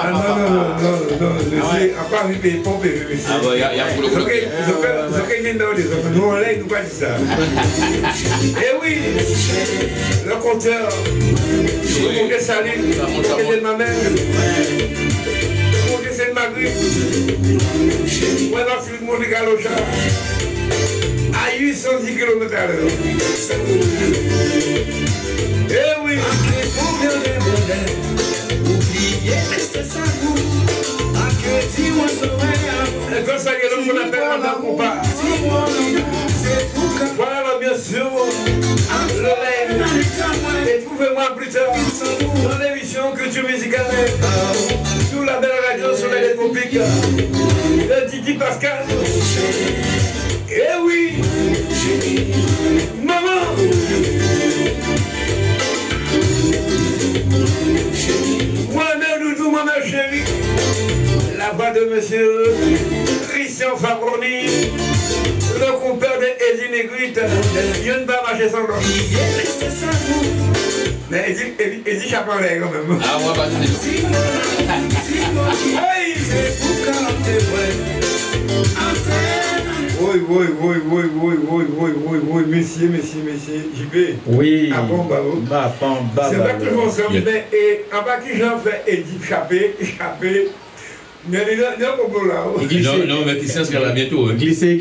c'est encore arrivé pompe monsieur. Ah ouais, il y a pour le coup. Nous on l'aide, nous pas dit ça. Eh oui, le compteur, le compteur salut, le compteur de ma mère, le compteur de ma grippe. Moi, dans le monde de Galocha, à 810 km à l'heure. Eh oui. Et comme ça, il y a l'homme qu'on appelle Madame Compas. Voilà, bien sûr, le rêve. Et trouvez-moi plus tard dans l'émission Culture Musicale sur la belle radio Soleil Tropique de Titi Pascal. Eh oui, maman. Moi-même, Doudou, ma mère chérie. La voix de monsieur Christian Fabroni, le compère de Eddie Négrite. Je ne vais pas marcher sans l'autre. Mais Eddie Chapelet quand même. Ah ouais, bah c'est oui, messieurs, JB. Oui. Ah bon, bah, c'est pas toujours ensemble, mais en bas qui j'en fais Eddie Chapelet. Non, mais Christian sera là bientôt. Glisser.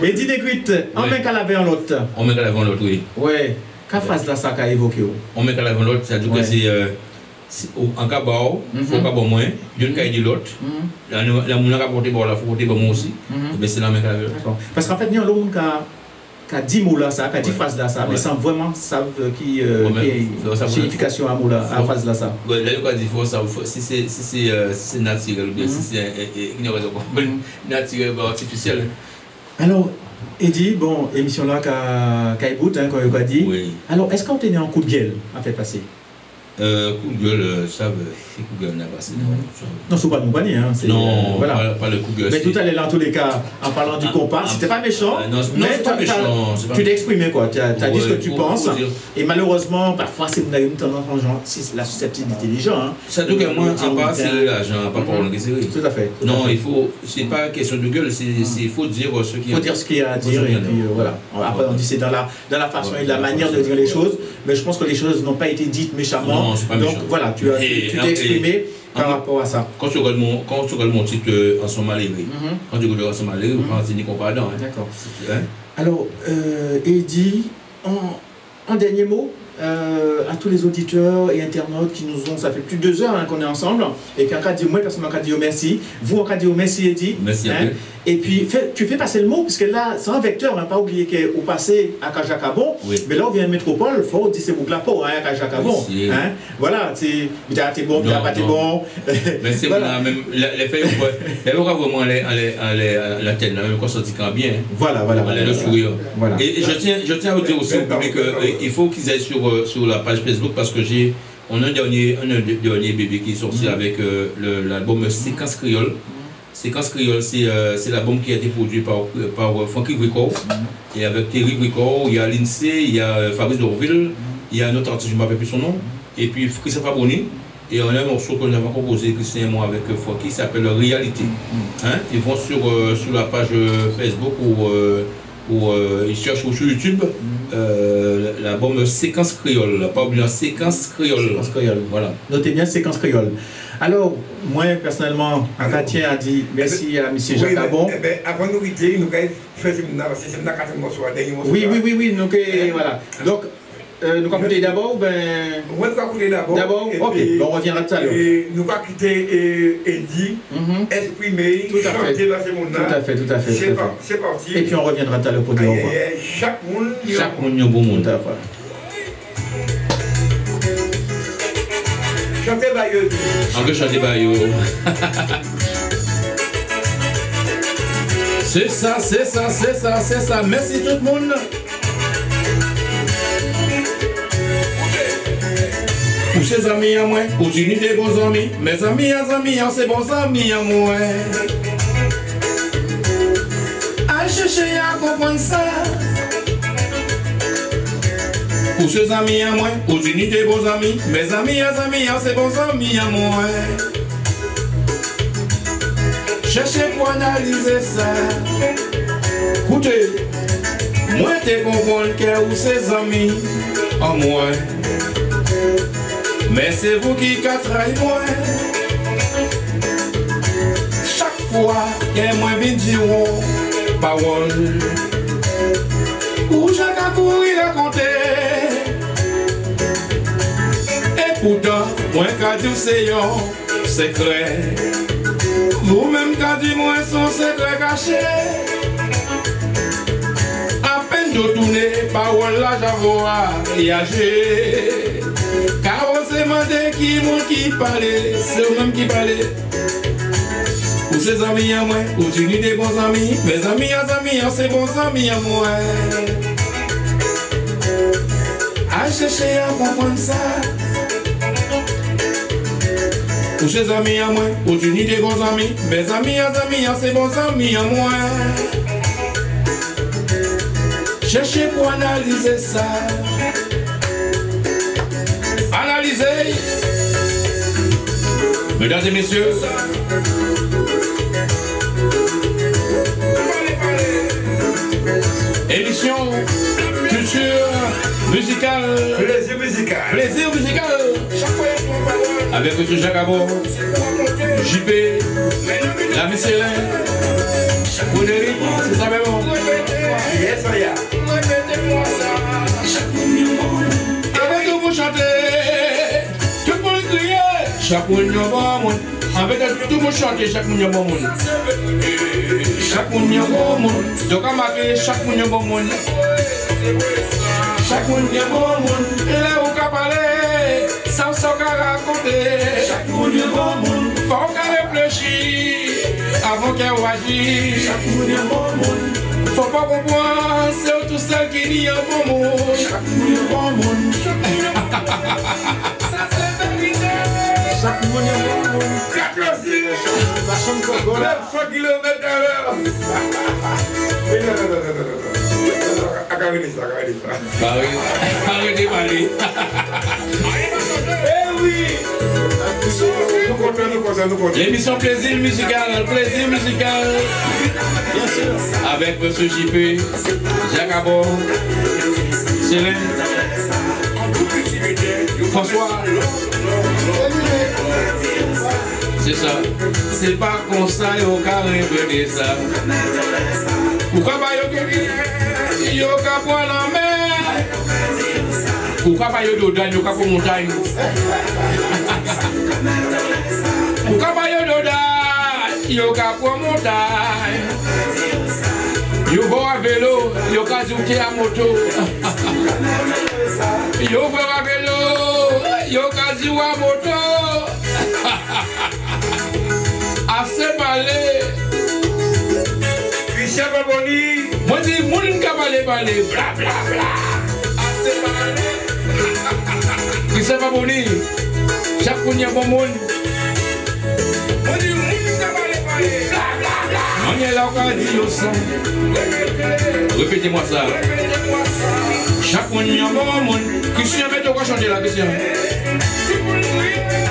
Eddie Négrite, on met qu'à laver en l'autre. On met qu'à laver en l'autre, oui. Ouais. Quelle phase là ça qu'a évoqué? On met qu'à laver en l'autre, c'est-à-dire que c'est en cas bao, il faut pas bon moins, d'une caille de l'autre. La mouna a porté bon, la faut porter bon moi aussi. Mais c'est la même qu'à laver. Parce qu'en fait, il y a un homme qui a 10 mots là, ça, qui a 10 phrases là, ça, mais sans vraiment savoir qui est signification à mots là, à phase là, ça. Là, il faut savoir si c'est naturel ou bien si c'est naturel ou artificiel. Alors, Eddie, bon, émission là qu'a bout, hein, comme il a dit. Oui. Alors, est-ce qu'on tenait un coup de gueule à faire passer? Coup de gueule, ça, c'est coup de gueule n'a pas passé. Non, c'est pas nous banni, hein. Non, voilà. pas le coup de gueule. Mais tout à l'heure, dans tous les cas, en parlant du compas, c'était pas méchant. Non, c'est pas méchant. Tu t'es exprimé, quoi. Tu as dit ce que tu penses. Et malheureusement, parfois, c'est une tendance en genre, c'est la susceptibilité des gens. Hein. Ça doit que moi, en bas, c'est l'argent, pas pour le sérieux. Tout à fait. Non, il faut, c'est pas question de gueule, il faut dire ce qu'il y a. Il faut dire ce qu'il y a à dire, et puis voilà. Après, on dit c'est dans la façon et la manière de dire les choses, mais je pense que les choses n'ont pas été dites méchamment. Non, c'est pas méchant. Donc voilà, tu t'es exprimé par rapport à ça. Quand tu regardes mon titre en son malheureux, quand tu regardes en son malheureux, on dit qu'on pardon. D'accord. Alors, Eddie, en dernier mot, à tous les auditeurs et internautes qui nous ont, ça fait plus de 2 heures qu'on est ensemble, et qui ont dit, moi personnellement, on a dit merci, vous on a dit merci Eddie. Merci à vous. Et puis, tu fais passer le mot, parce que là, c'est un vecteur, on n'a pas oublié qu'au passé, à Kajakabon, mais là, on vient à métropole, il faut dire c'est pour la peau, à Kajakabon. Hein? Voilà, tu t'es bon, tu n'as pas été bon. Mais c'est voilà. Même les faits, on va vraiment la tête, même quand ça dit quand bien. Voilà. Le sourire. Voilà. Et je tiens à vous dire aussi au public qu'il faut qu'ils aillent sur la page Facebook, parce que on a un dernier bébé qui est sorti avec l'album Séquence Créole. Séquence Créole, c'est l'album qui a été produit par Funky Record. Et avec Terry Record, il y a l'INSEE, il y a Fabrice Dorville, il y a un autre artiste, je ne me rappelle plus son nom, et puis Christian Fabroni. Et on a un morceau qu'on avait composé, Christian et moi, avec Funky, qui s'appelle Réalité. Hein? Ils vont sur la page Facebook ou ils cherchent sur YouTube l'album Séquence Créole. Pas oublier Séquence Créole. Séquence Créole. Voilà. Notez bien Séquence Créole. Alors, moi, personnellement, Katien a dit merci à M. Jacques Abon. Avant de nous quitter, nous allons faire un 4 morceaux. Oui, donc voilà. Donc, nous allons quitter d'abord ou bien... Oui, nous allons quitter d'abord. D'abord, ok, on reviendra tout à l'heure. Nous allons quitter Eddie, exprimer, chanter dans ce monde-là. Tout à fait. C'est parti. Et puis on reviendra tout à l'heure pour dire au revoir. Chaque monde est un bon monde. Tout à fait. Chantez Bayeux. On peut chanter Bayeux. C'est ça. Merci tout le monde. Pour ses amis à moi, continue des bons amis. Mes amis, c'est bons amis à moi. À chercher à comprendre ça. Pour ces amis à moi, pour unis des bons amis, mes amis, c'est bons amis à moi. Cherchez pour analyser ça. Écoutez, moi te comprends que ou ses amis en moi. Mais c'est vous qui trahissez moi. Chaque fois que moi viens dire parole, ou chacun courir raconter. Et pourtant, moi quand tu sais un secret, vous-même quand tu moi son secret caché. À peine de tourner, parole là j'avoue y agir. Car on s'est demandé qui parlait, c'est eux-mêmes qui parlaient. Pour ses amis à moi, pour tu des bons amis, mes amis, c'est bons amis à moi. À chercher à comprendre ça. Pour ses amis à moi, pour tu des bons amis, mes amis, c'est bons amis à moi. Cherchez pour analyser ça. Analysez. Mesdames et messieurs, émission culture musicale. Plaisir musical. Plaisir musical. Avec M. Jacques Abon, JP, la Michelin, Frédéric, c'est ça même. Yes, I am. Avec tout vous chanter, tout le monde crier, chaque monde y a bon monde. Avec tout le monde chanter, chaque monde y a bon monde. Chaque monde y a bon monde. Donc à marquer, chaque monde y a bon monde. Chaque monde y a bon monde. Et là où qu'a parlé, sans qu'à raconter. Chaque monde y a bon monde. Faut qu'à réfléchir avant qu'à agir. Chaque monde y a bon monde. Faut pas comprendre, c'est tout seul qui n'y a bon monde. Chaque monde y a bon monde. Ça c'est la vérité. Chaque monde y a bon monde. 900 km/h. Arrêtez, Paris. Eh oui. L'émission Plaisir musical, bien sûr, avec M. JP, Jacques Abon, Céline, François. C'est ça. C'est pas comme ça, y'a qu'à répéter ça. Pourquoi pas y'a qu'à prendre la mer? Pourquoi pas y'a d'Odan, y'a qu'à prendre montagne? Pourquoi pas y'a d'Odan, y'a qu'à prendre montagne? Y'a beau à vélo, y'a qu'à zouker à moto. Y'a beau à vélo, y'a qu'à zouker à moto. Assez parlé. Christian Baboni. Moi dis moun ka parler, bla bla bla. Assez parlé. Christian Baboni. Chaque moun y a bon moun. Moi dis moun ka parler, bla bla bla. On est là encore dit ça. Répétez-moi ça. Chaque moun y a bon moun. Christian met de quoi chanter la question.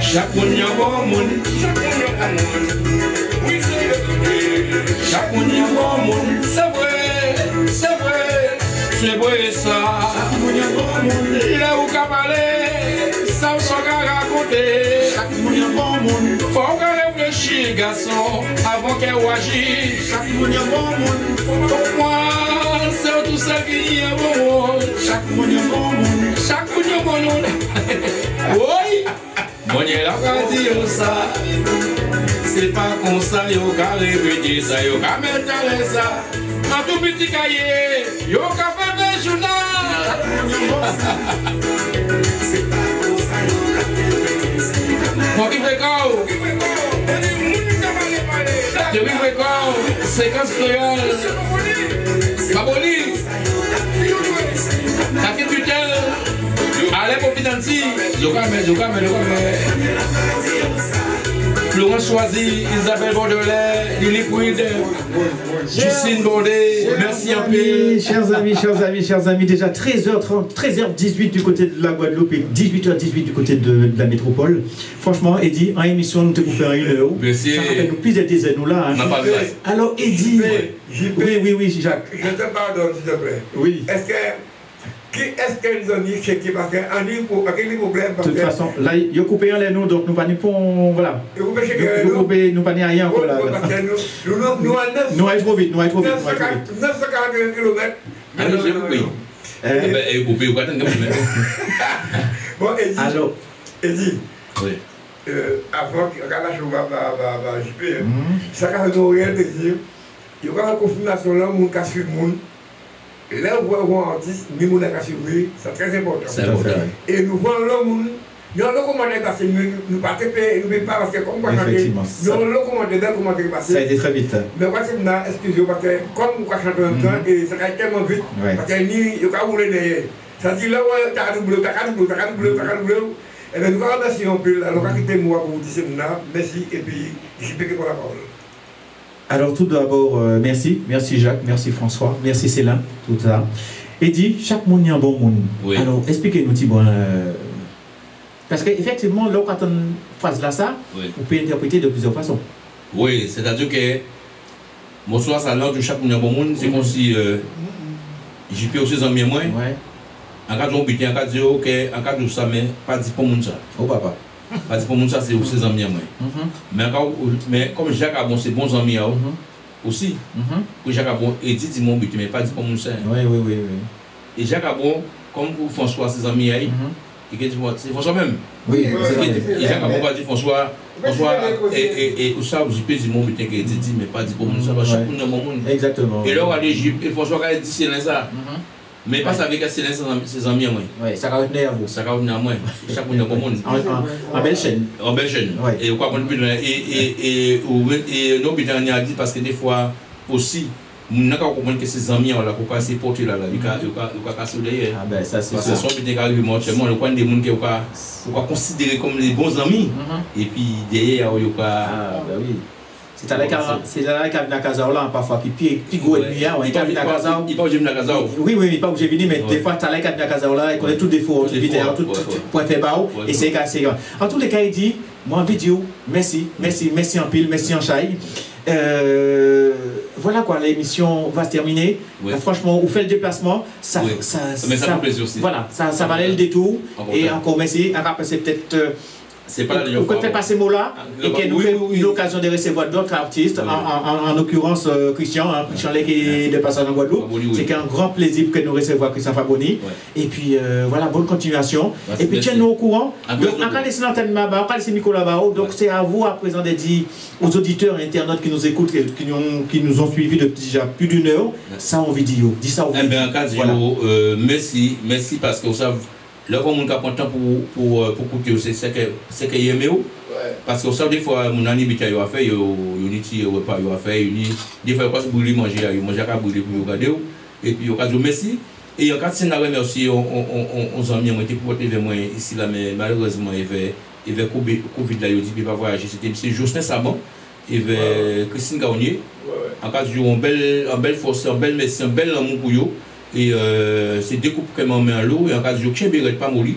Chaque moun y a bon moun. Chaque monde y a bon monde, c'est vrai ça. Chaque monde y a bon monde, là où qu'a parlé, ça s'en qu'a raconté. Chaque monde y a bon monde, faut qu'on réfléchisse, garçon, avant qu'elle agisse. Chaque monde y a bon monde, pour moi, c'est tout ça qui y a bon monde. Chaque monde y a bon monde, chaque monde y a bon monde. Oui, bon y a là qu'à dire ça. C'est pas comme ça, y'a qu'à répéter ça, y'a qu'à mettre ça. Dans tout petit cahier, y'a qu'à faire des journaux. C'est pas comme ça, y'a qu'à répéter ça. Moi qui fais quoi? Je qui fais quoi? Séquence créole. Baboli. Kaki tutelle. Allez pour Finanti. Y'a qu'à mettre. Florence Choisy, Isabelle Bordelais, Lily Liquide, Justine Bordet, merci un peu. Chers amis, déjà 13h30, 13h18 du côté de la Guadeloupe et 18h18 du côté de la métropole. Franchement, Eddie, en émission, nous te pour faire une heure. Merci. Ça fait nous plus d'aider nous là. Hein. Alors, Eddie. Oui, Jacques. Je te pardonne, s'il te plaît. Oui. Est-ce qu'ils ont dit que parce qu'un livre, quel problème? De toute façon, là, ils ont coupé les nous, donc nous pas ni pour. Voilà. Ils ont coupé nous pas ni rien encore là. Nous allons trop vite, 941 km. Allez, j'ai coupé. Et coupé, vous attendez Bon, Eddie. Alors. Eddie. Oui. Avant que la chose va JP, ça a été réel de dire, il y aura une confirmation là, mon cas sur le monde. Et là, on voit un artiste, mais mon cas sur lui, c'est très important. C'est important. Et nous voyons le monde, nous avons recommandé parce que nous ne pas parce que comme quoi chanter, nous avons recommandé comment passer. Ça a été très vite. Mais parce que nous excusez parce que comme nous chantons un temps, et ça va tellement vite, parce que ni, il n'y a pas voulu derrière. Ça dit là, tu as doublé. Et bien, nous allons remercier un peu, alors quittez-moi pour vous dire merci, et puis je peux pour la parole. Alors tout d'abord, merci Jacques, merci François, merci Céline, tout ça. Eddie, chaque monde est un bon monde. Oui. Alors expliquez-nous, Thibaut, parce qu'effectivement, là, quand on phrase là, ça, on peut interpréter de plusieurs façons. Oui, c'est-à-dire que mon soir, ça l'ordre de chaque monde est un bon monde, c'est comme si j'y peux aussi en mieux moins. En cas de butin, en cas de ok, en cas de ça, mais pas dit pour monde ça. Oh papa. Pas dit pour monde ça, c'est aussi ses amis moi. Mais comme Jacques a bon, c'est bons amis aussi. Que Jacques a bon, et dit mon butin, mais pas dit pour monde ça. Oui. Et Jacques a bon, comme pour François, ses amis et que c'est François même. Oui. Et Jacques a bon pas dit François et ça, je peux dire mon butin qui dit, mais pas dit pour monde ça, parce que chaque monde est bon monde. Exactement. Et là, on a l'Égypte, et François a dit c'est ça. Mais pas avec ses amis, moi. Oui, ça va retenir à vous. Ça va retenir à moi. Chaque monde est bon monde. En belle chaîne. En belle chaîne. Et quoi qu'on peut et nos Britanniques a dit parce que des fois aussi, nous n'avons pas compris que ses amis ont la coca c'est porté là, il a cassé derrière. Ah ben ça c'est ça. Parce que son petit arrivé moi, le coin des monde qui on va considérer comme les bons amis. Et puis derrière il y a ah ben oui. C'est là qu'il y a une casa là, parfois, puis gros et bien, il pas venu à casa. Il pas venu à casa. Oui, il pas obligé de venir, mais des fois, tu as là qu'il y a une casa là, il connaît tous les défauts, tout point fait bas, et c'est cassé. En tous les cas, il dit, moi en vidéo, merci en pile, merci en chai. Voilà quoi, l'émission va se terminer. Franchement, vous faites le déplacement, ça mais ça fait plaisir aussi. Voilà, ça valait le détour. Et encore merci. Après, c'est peut-être. C'est pas la dernière fois. Vous faites passer ces mots-là et qu'elle nous fait l'occasion de recevoir d'autres artistes, en l'occurrence Christian Lé qui est de passage en Guadeloupe. C'est un grand plaisir que nous recevons Christian Faboni. Et puis voilà, bonne continuation. Et puis tiens-nous au courant. Donc, on va laisser l'antenne là-bas, on va laisser Nicolas là-bas. Donc c'est à vous à présent de dire aux auditeurs et internautes qui nous écoutent, qui nous ont suivis depuis déjà plus d'une heure, ça en vidéo. Dis ça en vidéo. Eh bien, en cas de merci parce que vous savez. Là, comme on est content pour écouter, c'est que y aime parce que ça des fois mon ami bita yo a fait yo unity repas yo a fait des fois quand brûler manger yo manger à brûler pour regarder et puis yo ka merci et en cas de remercier on amis moi qui porter vers moi ici là mais malheureusement il va Covid là yo dit pas voyager c'était c'est Justin Sabon et vers Christine Gaunier en cas de un belle force un bel merci un bel amour pour yo. Et c'est des coupes que m'en met en l'eau et en cas de je ne pas mourir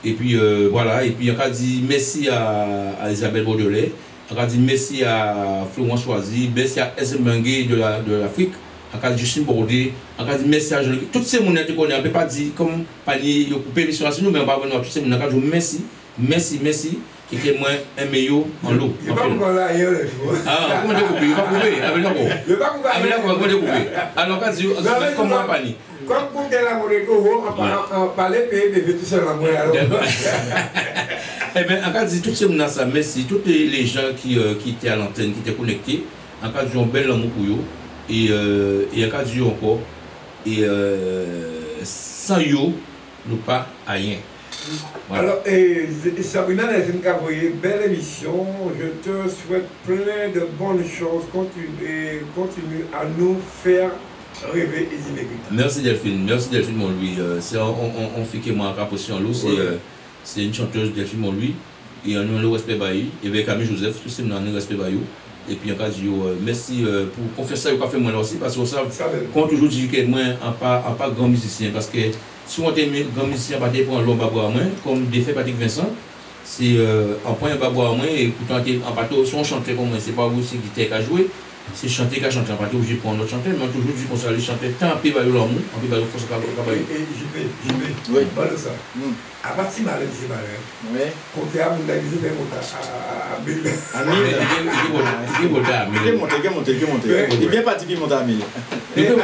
et puis voilà et puis en cas dit merci à Isabelle Bordelais en cas dit merci à Florence Choisy merci à Esmengue de l'Afrique en cas de Justine Bordet en cas dit merci à Jean-Luc toutes ces monnaies qu'on ne peut pas dire comme panier yo couper mission à nous mais on va venir tous ces monnaies en cas de merci et que moi un meilleur en l'eau. Il pas couper là ailleurs. Ah comment couper il pas couper avec d'accord comment couper alors quand dit comment panier comme pour que la monnaie on parler payer de tout seul la monnaie alors. Eh bien, en cas de tout ce monde ça, merci tous les gens qui étaient à l'antenne, qui étaient connectés. En cas de un bel amour pour eux et en cas de encore et sans eux, nous pas à rien. Voilà. Alors, Sabrina, une belle émission. Je te souhaite plein de bonnes choses. Continue à nous faire rêver et imaginer. Merci Delphine, mon lui. On fait que moi en capuchon l'eau, c'est une chanteuse Delphine mon lui. et on le respect bail et bien Camille Joseph tout c'est nous respect bail et puis en cas merci pour faire ça au fait moi aussi parce que ça quand toujours dit que moi en pas grand musicien parce que si on était grand musicien pas pour un long babois moi comme défait Patrick Vincent c'est en point babois moi et pourtant en bateau son chanteur comme moi c'est pas vous c'est guitare à jouer c'est chanter qu'à chanter en partie obligé pour un autre chanteur mais toujours dit qu'on s'allait chanter tant pis bail l'amour en pis bail faut ça bail et j'y vais oui pas de ça à partir malin c'est malin oui côté à mon d'avis c'est mon à Bill il vient partir puis monter à 1000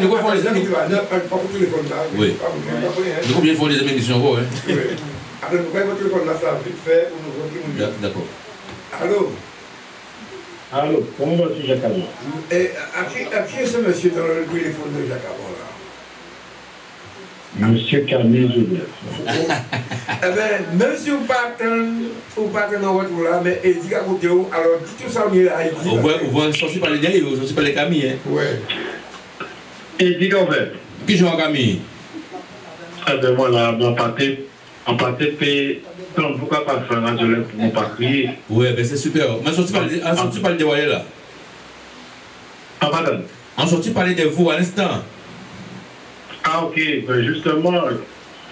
nous quoi faire les amis pas pour téléphone là oui nous bien faire des émissions quoi oui après nous pas téléphone là ça vite fait pour nous voir qui d'accord Allô, comment vas-tu, Jacques Abon? Et à qui est ce monsieur dans le téléphone de Jacques Abon là? Monsieur Camille Joseph. Eh bien, même si vous partez dans votre là, mais il dit à côté, alors tout ça, on est là. On va sortir par les derniers, on va sortir par les Camille. Hein? Oui. Et dis donc, qui joue en Camille? Ah ben voilà, en pâté, donc, pourquoi pas faire un dialogue pour mon patrie? Oui, ben c'est super. Mais sorti parler de Wallé là. Ah, pardon? On sorti parler de vous à l'instant. Ah, ok. Ben justement,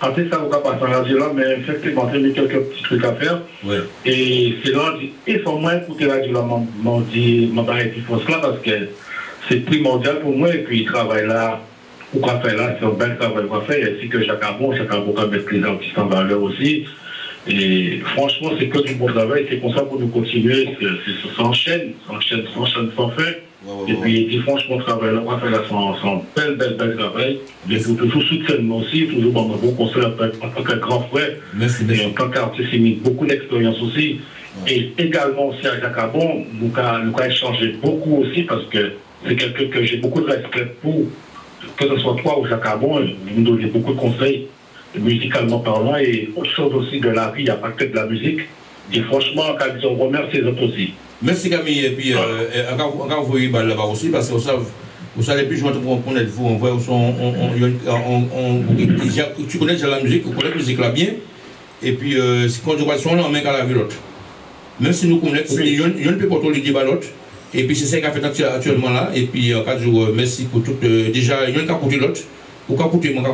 en fait, ça ne va pas passer en radio là, mais effectivement, il y a quelques petits trucs à faire. Oui. Et c'est là, il faut moins écouter la radio là, m'en dit, là, parce que c'est primordial pour moi, et puis il travaille là. Ou quoi faire là, c'est un bel travail qu'on fait, ainsi que Jacques Abon quand mettre les artistes en valeur aussi. Et franchement, c'est que du bon travail, c'est comme ça pour nous continuer, ça enchaîne sans fin. Et puis, il dit franchement, travail là, on va faire là, c'est un bel travail. Et puis, toujours soutenir nous aussi, toujours bon conseil en tant que grand frère. Merci. Et en tant qu'artiste, il met beaucoup d'expérience aussi. Et également aussi à Jacques Abon, nous avons échangé beaucoup aussi parce que c'est quelqu'un que j'ai beaucoup de respect pour. Que ce soit toi ou Jacques Abon, vous nous donnez beaucoup de conseils, musicalement parlant, et autre chose aussi de la vie, il n'y a pas que de la musique. Et franchement, quand on remercie les autres aussi. Merci Camille, et puis encore vous voyez là-bas aussi, parce que vous savez plus jouer pour connaître vous, on voit tu connais déjà la musique, vous connaissez la musique là bien, et puis quand tu vois son nom, on met qu'à la vie l'autre. Même si nous connaissons, il y a une peu pour tout le débat l'autre. Et puis c'est ça qu'on fait actuellement là. Et puis en 4 jours, merci pour tout. Déjà, il y a un cas pour l'autre. Ou cas pour tout le monde.